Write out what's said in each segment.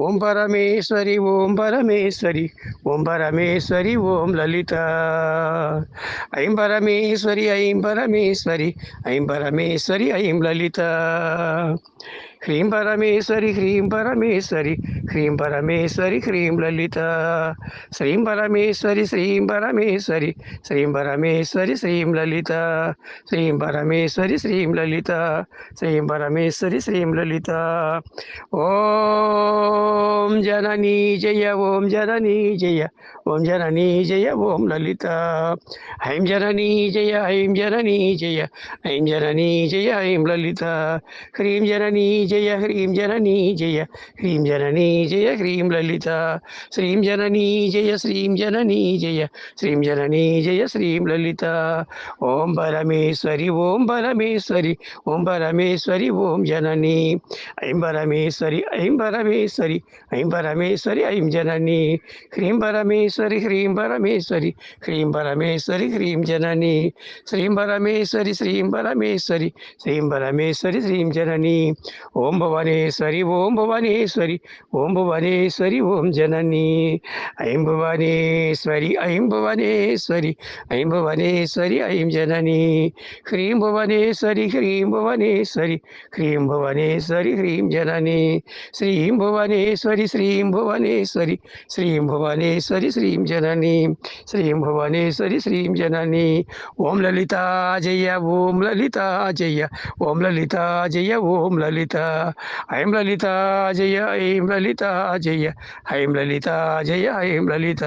ఓం పరమేశ్వరి ఓం పరమేశ్వరి ఓం పరమేశ్వరి ఓం లలిత ఐం పరమేశ్వరి ఐం పరమేశ్వరి ఐం పరమేశ్వరి ఐం లలిత హ్రీం పరమేశ్వరి హ్రీం పరమేశ్వరి హ్రీం పరమేశ్వరి హ్రీం లలిత శ్రీం పరమేశ్వరి శ్రీం పరమేశ్వరి శ్రీం పరమేశ్వరి శ్రీం లలిత శ్రీం పరమేశ్వరి శ్రీం లలిత శ్రీం పరమేశ్వరి శ్రీం లలిత ఓం జననీ జయ ఓం జననీ జయ ఓం జననీ జయ ఓం లలిత ఐం జననీ జయ ఐం జననీ జయ ఐం జననీ జయ ఐం లలిత హ్రీం జననీ జయ హ్రీం జననీ జయ హ్రీం జననీ జయ హ్రీం లలిత శ్రీం జననీ జయ శ్రీం జననీ జయ శ్రీం జననీ జయ శ్రీం లలిత ఓం పరమేశ్వరి ఓం పరమేశ్వరి ఓం పరమేశ్వరి ఓం జననీ ఐం పరమేశ్వరి ఐం పరమేశ్వరి ఐం పరమేశ్వరి ఐం జననీ హ్రీం పరమేశ్వరి హ్రీం పరమేశ్వరి హ్రీం పరమేశ్వరి హ్రీం జననీ శ్రీం పరమేశ్వరి శ్రీం పరమేశ్వరి శ్రీం పరమేశ్వరి శ్రీం జననీ ఓం భువనేశ్వరి ఓం భువనేశ్వరి ఓం భువనేశ్వరి ఓం జననీ ఐం భువనేశ్వరి ఐం భువనేశ్వరి ఐం భువనేశ్వరి ఐం జననీ హ్రీం భువనేశ్వరి హ్రీం భువనేశ్వరి హ్రీం భువనేశ్వరి హ్రీం జననీ శ్రీం భువనేశ్వరి శ్రీం భువనేశ్వరి శ్రీం భువనేశ్వరి శ్రీం జననీ శ్రీం భువనేశ్వరి శ్రీం జననీ ఓం లలిత జయ ఓం లలిత జయ ఓం లలిత జయ ఓం లలిత ఐం లలిత జయ ఐం లలిత జయ ఐం లలిత జయ ఐం లలిత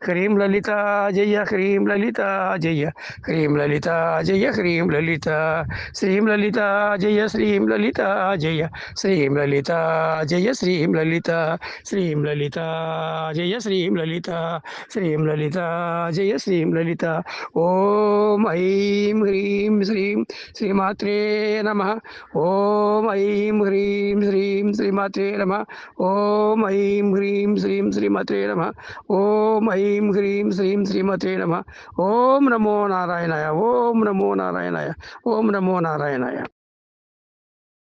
హ్రీం లలిత జయ హ్రీం లలిత జయ హ్రీం లలిత జయ హ్రీం లలిత శ్రీం లలిత జయ శ్రీం లలిత జయ శ్రీం లలిత జయ శ్రీం లలిత శ్రీం లలిత జయ శ్రీం లలిత శ్రీం లలిత జయ శ్రీం లలిత ఓం ఐం హ్రీం శ్రీం శ్రీమాత్రే నమః ఓం ఐం హ్రీం శ్రీం శ్రీమాత్రే నమః ఓం ఐం హ్రీం శ్రీం శ్రీమాత్రే నమః ఓం ఐం హ్రీం శ్రీం శ్రీమాత్రే నమః ఓం నమో నారాయణాయ ఓం నమో నారాయణాయ ఓం నమో నారాయణాయ